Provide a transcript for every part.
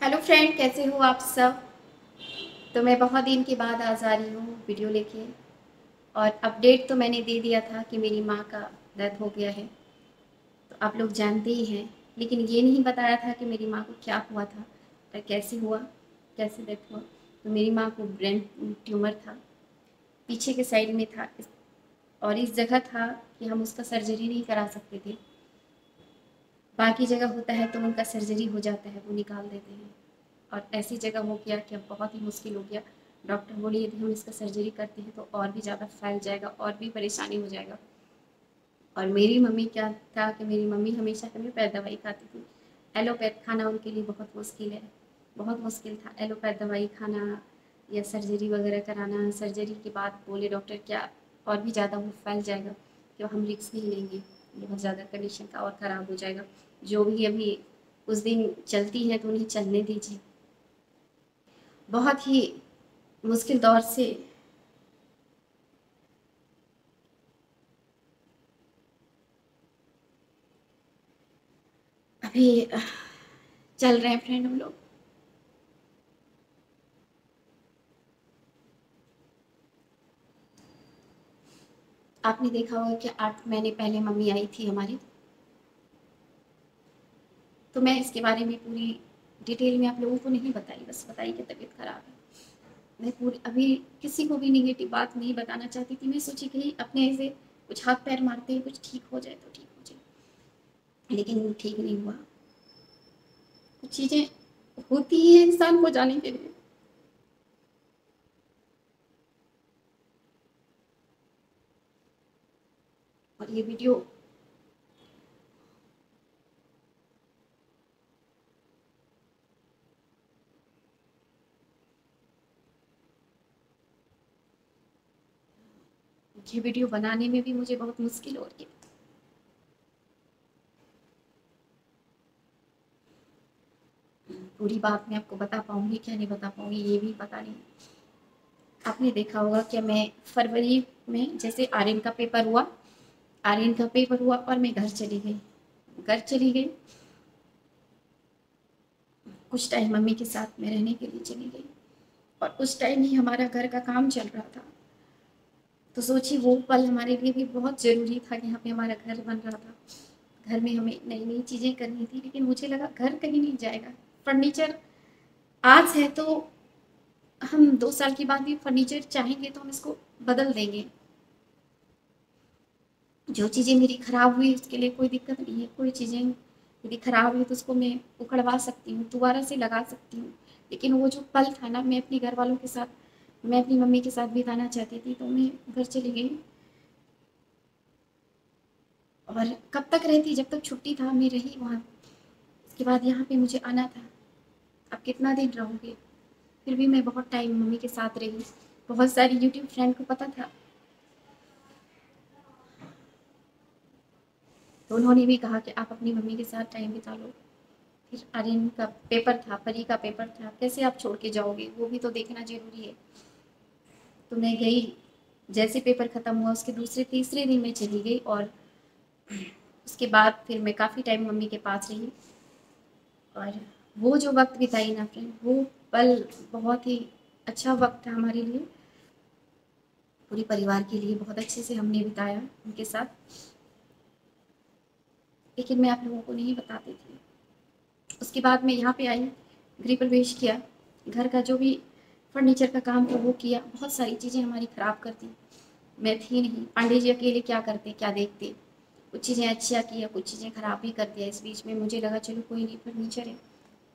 Hello friend, कैसे हो आप सब। तो मैं बहुत दिन के बाद आज आ रही हूँ वीडियो लेके। और अपडेट तो मैंने दे दिया था कि मेरी माँ का डेथ हो गया है, तो आप लोग जानते ही हैं। लेकिन ये नहीं बताया था कि मेरी माँ को क्या हुआ था और कैसे हुआ, कैसे डेथ हुआ। तो मेरी माँ को ब्रेन ट्यूमर था, पीछे के साइड में था और इस जगह था कि हम उसका सर्जरी नहीं करा सकते थे। बाकी जगह होता है तो उनका सर्जरी हो जाता है, वो निकाल देते हैं। और ऐसी जगह हो गया कि अब बहुत ही मुश्किल हो गया। डॉक्टर बोले यदि हम इसका सर्जरी करते हैं तो और भी ज़्यादा फैल जाएगा और भी परेशानी हो जाएगा। और मेरी मम्मी क्या था कि मेरी मम्मी हमेशा होम्योपैथ दवाई खाती थी। एलोपैथ खाना उनके लिए बहुत मुश्किल है, बहुत मुश्किल था एलोपैथ दवाई खाना या सर्जरी वगैरह कराना। सर्जरी के बाद बोले डॉक्टर क्या और भी ज़्यादा वो फैल जाएगा, कि हम रिस्क नहीं लेंगे, बहुत ज़्यादा कंडीशन का और ख़राब हो जाएगा। जो भी अभी उस दिन चलती है तो उन्हें चलने दीजिए। बहुत ही मुश्किल दौर से अभी चल रहे हैं फ्रेंड हम लोग। आपने देखा होगा कि 8 महीने पहले मम्मी आई थी हमारी, तो मैं इसके बारे में पूरी डिटेल में आप लोगों को नहीं बताई, बस बताई कि तबीयत खराब है। मैं पूरी अभी किसी को भी निगेटिव बात नहीं बताना चाहती थी। मैं सोची कहीं अपने ऐसे कुछ हाथ पैर मारते हैं, कुछ ठीक हो जाए तो ठीक हो जाए, लेकिन ठीक नहीं हुआ। कुछ चीज़ें होती ही है इंसान को जाने के लिए। और ये वीडियो ये वीडियो बनाने में भी मुझे बहुत मुश्किल हो रही है। पूरी बात मैं आपको बता पाऊंगी क्या नहीं बता पाऊंगी ये भी पता नहीं। आपने देखा होगा कि मैं फरवरी में जैसे आर्यन का पेपर हुआ, आर्यन का पेपर हुआ और मैं घर चली गई। घर चली गई, कुछ टाइम मम्मी के साथ में रहने के लिए चली गई। और उस टाइम ही हमारा घर का काम चल रहा था। तो सोचिए वो पल हमारे लिए भी बहुत ज़रूरी था कि यहाँ पे हमारा घर बन रहा था। घर में हमें नई नई चीज़ें करनी थी, लेकिन मुझे लगा घर कहीं नहीं जाएगा। फर्नीचर आज है तो हम 2 साल के बाद भी फर्नीचर चाहेंगे तो हम इसको बदल देंगे। जो चीज़ें मेरी ख़राब हुई उसके लिए कोई दिक्कत नहीं है। कोई चीज़ें यदि ख़राब हुई तो उसको मैं उखड़वा सकती हूँ, दोबारा से लगा सकती हूँ। लेकिन वो जो पल था ना, मैं अपने घर वालों के साथ, मैं अपनी मम्मी के साथ बिताना चाहती थी, तो मैं घर चली गई। और कब तक रहती, जब तक छुट्टी था मैं रही वहाँ। उसके बाद यहाँ पे मुझे आना था। अब कितना दिन रहूँगी, फिर भी मैं बहुत टाइम मम्मी के साथ रही। बहुत सारी यूट्यूब फ्रेंड को पता था, तो उन्होंने भी कहा कि आप अपनी मम्मी के साथ टाइम बिता लो। फिर आर्यन का पेपर था, परी का पेपर था, कैसे आप छोड़ के जाओगे, वो भी तो देखना ज़रूरी है। तो मैं गई, जैसे पेपर ख़त्म हुआ उसके दूसरे तीसरे दिन मैं चली गई। और उसके बाद फिर मैं काफ़ी टाइम मम्मी के पास रही। और वो जो वक्त बिताई ना फ्रेंड, वो पल बहुत ही अच्छा वक्त था हमारे लिए। पूरे परिवार के लिए बहुत अच्छे से हमने बिताया उनके साथ। लेकिन मैं आप लोगों को नहीं बताती थी। उसके बाद मैं यहाँ पे आई, गृह प्रवेश किया। घर का जो भी फर्नीचर का काम था वो किया। बहुत सारी चीज़ें हमारी ख़राब कर दी। मैं थी नहीं, पांडे जी अकेले क्या करते क्या देखते। कुछ चीज़ें अच्छा किया, कुछ चीज़ें ख़राब भी कर दिया। इस बीच में मुझे लगा चलो कोई नहीं, फर्नीचर है,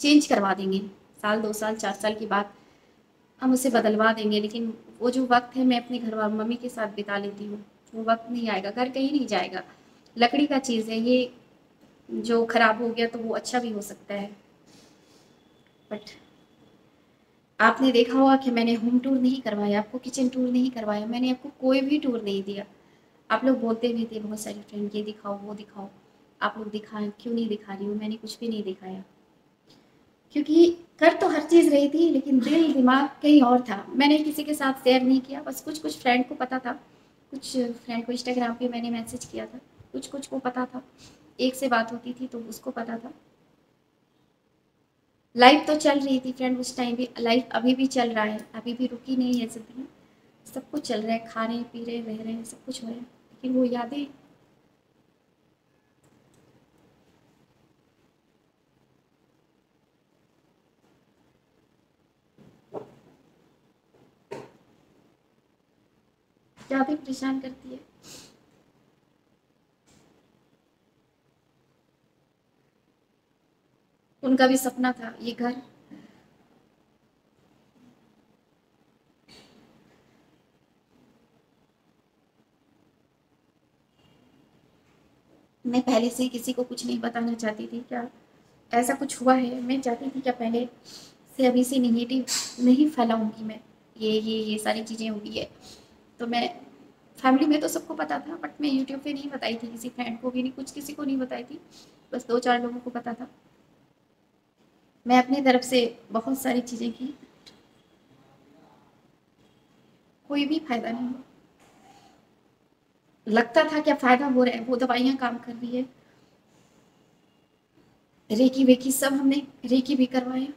चेंज करवा देंगे। साल 2 साल 4 साल के बाद हम उसे बदलवा देंगे। लेकिन वो जो वक्त है मैं अपने घर वालों मम्मी के साथ बिता लेती हूँ, वो वक्त नहीं आएगा। घर कहीं नहीं जाएगा, लकड़ी का चीज़ है ये, जो खराब हो गया तो वो अच्छा भी हो सकता है। बट आपने देखा होगा कि मैंने होम टूर नहीं करवाया आपको, किचन टूर नहीं करवाया, मैंने आपको कोई भी टूर नहीं दिया। आप लोग बोलते भी थे बहुत सारी फ्रेंड, ये दिखाओ वो दिखाओ। आप लोग दिखाएं, क्यों नहीं दिखा रही हूँ, मैंने कुछ भी नहीं दिखाया। क्योंकि कर तो हर चीज़ रही थी, लेकिन दिल दिमाग कहीं और था। मैंने किसी के साथ शेयर नहीं किया, बस कुछ कुछ फ्रेंड को पता था। कुछ फ्रेंड को इंस्टाग्राम पे मैंने मैसेज किया था, कुछ कुछ को पता था। एक से बात होती थी तो उसको पता था। लाइफ तो चल रही थी फ्रेंड उस टाइम भी, लाइफ अभी भी चल रहा है, अभी भी रुकी नहीं है ज़िंदगी। सब कुछ चल रहा है, खा रहे हैं, पी रहे हैं, रह रहे हैं, सब कुछ हो रहा है, लेकिन वो यादें। यादें परेशान करती है। उनका भी सपना था ये घर। मैं पहले से ही किसी को कुछ नहीं बताना चाहती थी, क्या ऐसा कुछ हुआ है, मैं चाहती थी क्या पहले से अभी से निगेटिव नहीं फैलाऊंगी मैं, ये सारी चीज़ें हुई है। तो मैं फैमिली में तो सबको पता था, बट मैं यूट्यूब पे नहीं बताई थी, किसी फ्रेंड को भी नहीं, कुछ किसी को नहीं बताई थी, बस 2-4 लोगों को पता था। मैं अपनी तरफ से बहुत सारी चीज़ें की, कोई भी फायदा नहीं हुआ। लगता था क्या फ़ायदा हो रहा है, वो दवाइयाँ काम कर रही है, रेकी वेकी सब हमने रेकी भी करवाया।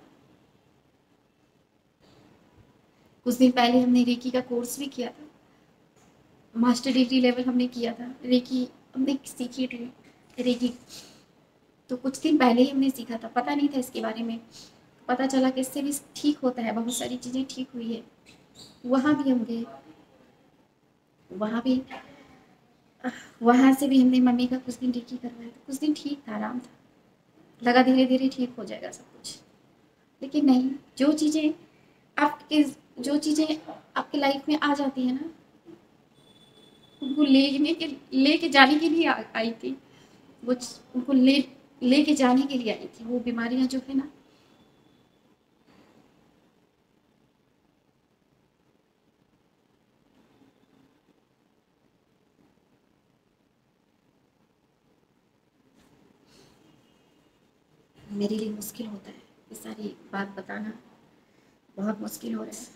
कुछ दिन पहले हमने रेकी का कोर्स भी किया था, मास्टर डिग्री लेवल हमने किया था, रेकी हमने सीखी थी रेकी। तो कुछ दिन पहले ही हमने सीखा था, पता नहीं था इसके बारे में, पता चला कि इससे भी ठीक होता है, बहुत सारी चीज़ें ठीक हुई है। वहाँ भी हम गए, वहाँ भी वहाँ से भी हमने मम्मी का कुछ दिन रेकी करवाया था, कुछ दिन ठीक था, आराम था, लगा धीरे धीरे ठीक हो जाएगा सब कुछ। लेकिन नहीं, जो चीज़ें आपके जो चीज़ें आपकी लाइफ में आ जाती है ना, उनको लेके जाने के लिए आई थी, वो उनको लेके जाने के लिए आई थी, वो बीमारियां जो है ना। मेरे लिए मुश्किल होता है ये सारी बात बताना, बहुत मुश्किल हो रहा है।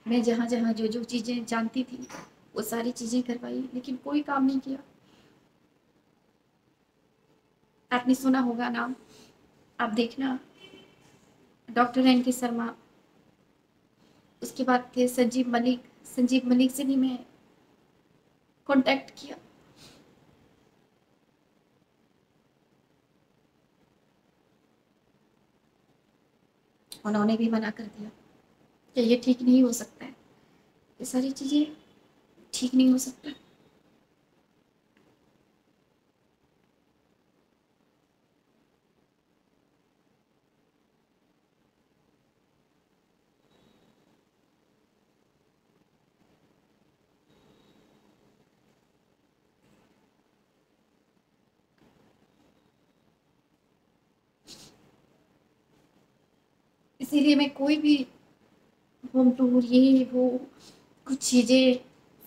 मैं जहाँ जहाँ जो जो चीज़ें जानती थी वो सारी चीज़ें करवाई, लेकिन कोई काम नहीं किया। आपने सुना होगा नाम, आप देखना, डॉक्टर एन के शर्मा, उसके बाद थे संजीव मलिक, संजीव मलिक से भी मैं कांटेक्ट किया, उन्होंने भी मना कर दिया कि ये ठीक नहीं हो सकता है, ये सारी चीज़ें ठीक नहीं हो सकता। इसीलिए मैं कोई भी होम टूर ये वो कुछ चीज़ें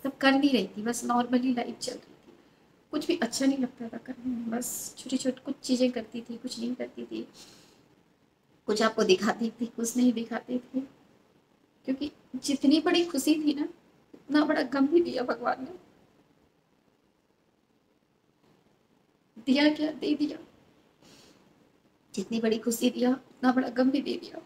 सब कर नहीं रही थी, बस नॉर्मली लाइफ चल रही थी, कुछ भी अच्छा नहीं लगता था करने में, बस छोटी छोटी कुछ चीज़ें करती थी, कुछ नहीं करती थी, कुछ आपको दिखाती थी, कुछ नहीं दिखाती थी, क्योंकि जितनी बड़ी खुशी थी ना, उतना बड़ा गम भी दिया भगवान ने। दिया क्या, दे दिया, जितनी बड़ी खुशी दिया उतना बड़ा गम भी दे दिया।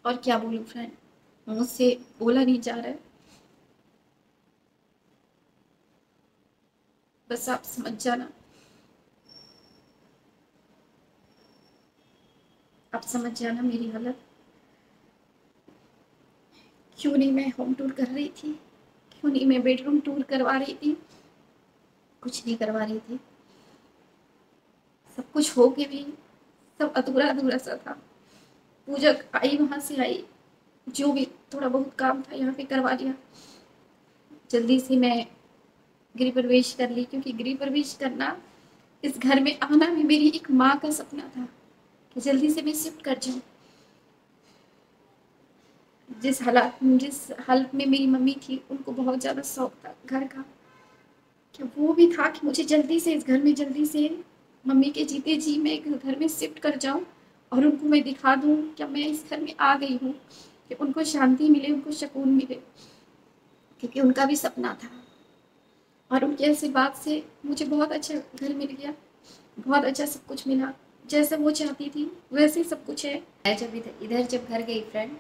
और क्या बोलूँ फ्रेंड, मुझसे बोला नहीं जा रहा है, बस आप समझ जाना, आप समझ जाना मेरी हालत। क्यों नहीं मैं होम टूर कर रही थी, क्यों नहीं मैं बेडरूम टूर करवा रही थी, कुछ नहीं करवा रही थी, सब कुछ हो के भी सब अधूरा अधूरा सा था। पूजा आई, वहां से आई, जो भी थोड़ा बहुत काम था यहाँ पे करवा लिया, जल्दी से मैं गृह प्रवेश कर ली, क्योंकि गृह प्रवेश करना, इस घर में आना भी मेरी एक माँ का सपना था कि जल्दी से मैं शिफ्ट कर जाऊँ। जिस हालत में मेरी मम्मी थी, उनको बहुत ज़्यादा शौक था घर का, कि वो भी था कि मुझे जल्दी से इस घर में जल्दी से मम्मी के जीते जी मैं एक घर में शिफ्ट कर जाऊं और उनको मैं दिखा दूं कि मैं इस घर में आ गई हूँ, कि उनको शांति मिले, उनको सुकून मिले, क्योंकि उनका भी सपना था। और उनके आशीर्वाद से मुझे बहुत अच्छा घर मिल गया, बहुत अच्छा सब कुछ मिला, जैसा वो चाहती थी वैसे ही सब कुछ है। मैं जब इधर जब घर गई फ्रेंड,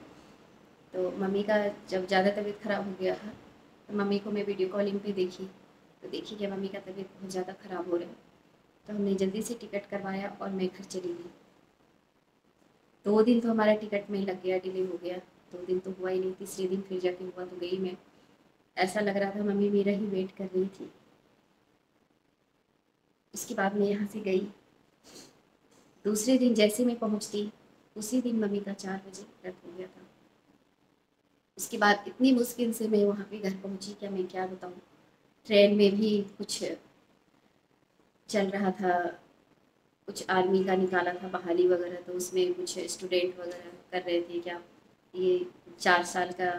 तो मम्मी का जब ज़्यादा तबीयत ख़राब हो गया था, तो मम्मी को मैं वीडियो कॉलिंग पे देखी, तो देखी कि मम्मी का तबीयत बहुत ज़्यादा ख़राब हो रहा है। तो हमने जल्दी से टिकट करवाया और मैं घर चली गई। 2 दिन तो हमारा टिकट में लग गया, डिले हो गया। 2 दिन तो हुआ ही नहीं, तीसरे दिन फिर जाके हुआ तो गई मैं। ऐसा लग रहा था मम्मी मेरा ही वेट कर रही थी। उसके बाद मैं यहाँ से गई। दूसरे दिन जैसे मैं पहुँचती, उसी दिन मम्मी का 4 बजे डेथ हो गया था। उसके बाद इतनी मुश्किल से मैं वहाँ पे घर पहुँची, क्या मैं क्या बताऊँ। ट्रेन में भी कुछ चल रहा था, कुछ आर्मी का निकाला था बहाली वगैरह, तो उसमें कुछ स्टूडेंट वगैरह कर रहे थे क्या, ये 4 साल का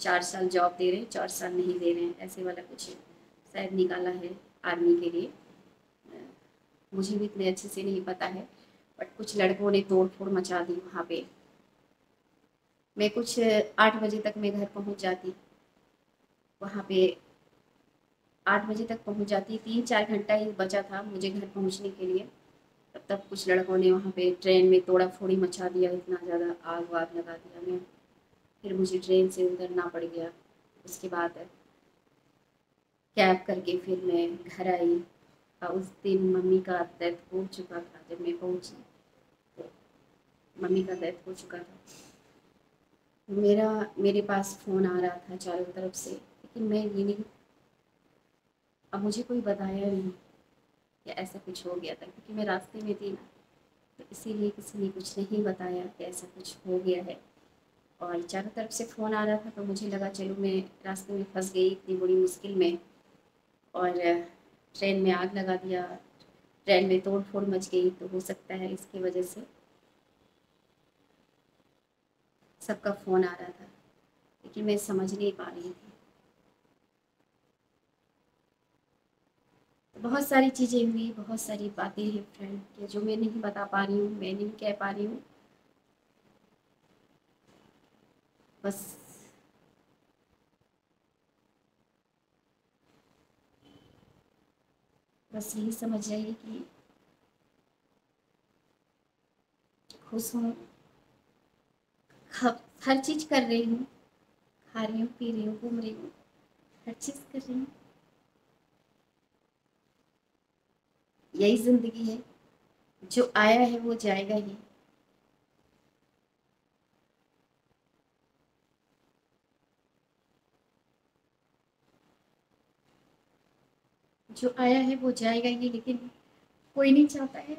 4 साल जॉब दे रहे हैं, 4 साल नहीं दे रहे हैं, ऐसे वाला कुछ शायद निकाला है आर्मी के लिए। मुझे भी इतने अच्छे से नहीं पता है, बट कुछ लड़कों ने तोड़ फोड़ मचा दी वहाँ पे। मैं कुछ 8 बजे तक मैं घर पहुँच जाती वहाँ पे। 8 बजे तक पहुँच जाती, 3-4 घंटा ही बचा था मुझे घर पहुँचने के लिए। तब कुछ लड़कों ने वहाँ पे ट्रेन में तोड़ा फोड़ी मचा दिया, इतना ज़्यादा आग वाग लगा दिया। मैं फिर मुझे ट्रेन से उतरना पड़ गया। उसके बाद कैब करके फिर मैं घर आई। और उस दिन मम्मी का डेथ हो चुका था। जब मैं पहुँची तो मम्मी का डेथ हो चुका था। मेरे पास फ़ोन आ रहा था चारों तरफ से, लेकिन मैं ये नहीं, अब मुझे कोई बताया नहीं कि ऐसा कुछ हो गया था, क्योंकि मैं रास्ते में थी ना, तो इसीलिए किसी ने कुछ नहीं बताया कि ऐसा कुछ हो गया है। और चारों तरफ से फ़ोन आ रहा था, तो मुझे लगा चलो मैं रास्ते में फंस गई इतनी बड़ी मुश्किल में, और ट्रेन में आग लगा दिया, ट्रेन में तोड़ फोड़ मच गई, तो हो सकता है इसकी वजह से सबका फ़ोन आ रहा था, लेकिन मैं समझ नहीं पा रही थी। तो बहुत सारी चीज़ें हुई, बहुत सारी बातें हैं फ्रेंड, कि जो मैं नहीं बता पा रही हूँ, मैं नहीं कह पा रही हूँ। बस बस यही समझ जाइए कि खुश हूँ, हर चीज़ कर रही हूँ, खा रही हूँ, पी रही हूँ, घूम रही हूँ, हर चीज़ कर रही हूँ। यही ज़िंदगी है, जो आया है वो जाएगा ही। जो आया है वो जाएगा ही, लेकिन कोई नहीं चाहता है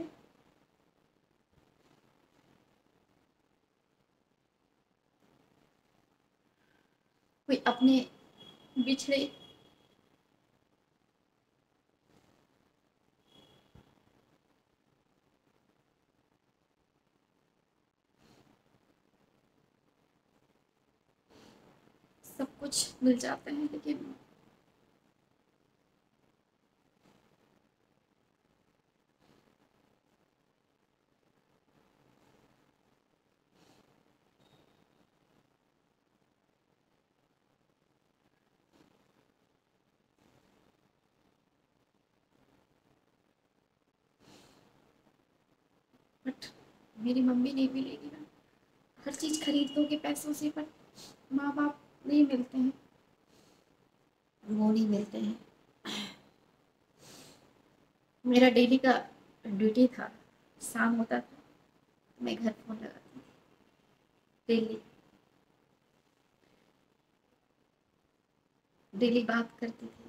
कोई अपने बिछड़े। सब कुछ मिल जाता है, लेकिन बट मेरी मम्मी नहीं मिलेगी ना। हर चीज़ खरीद लोगे पैसों से, पर माँ बाप नहीं मिलते हैं, वो नहीं मिलते हैं। मेरा डेली का ड्यूटी था, शाम होता था मैं घर फ़ोन लगाती थी, डेली डेली बात करती थी।